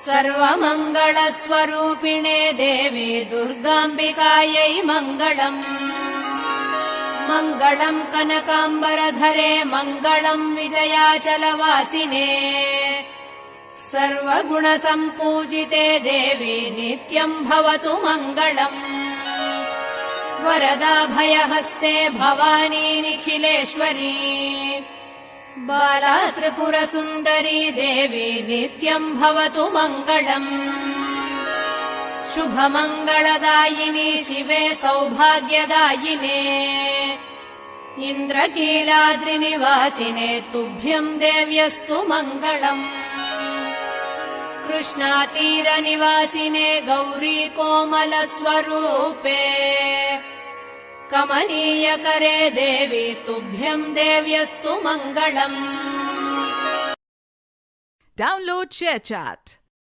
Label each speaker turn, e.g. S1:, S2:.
S1: सर्वमङ्गलस्वरूपिणे देवी दुर्गाम्बिकायै मङ्गलम्। मङ्गलम् कनकाम्बरधरे मङ्गलम् विजयाचलवासिने। सर्वगुणसम्पूजिते देवी नित्यम् भवतु मङ्गलम्। वरदाभयहस्ते भवानी निखिलेश्वरी। बाला त्रिपुरसुन्दरी देवी नित्यम् भवतु मङ्गलम्। शुभमङ्गलदायिनी शिवे सौभाग्यदायिने। इन्द्रकीलाद्रिनिवासिने तुभ्यम् देव्यस्तु मङ्गलम्। कृष्णातीरनिवासिने गौरी कोमलस्वरूपे। कमनीयकरे देवी तुभ्यम् देव्यस्तु मङ्गलम्।
S2: Download ShareChat.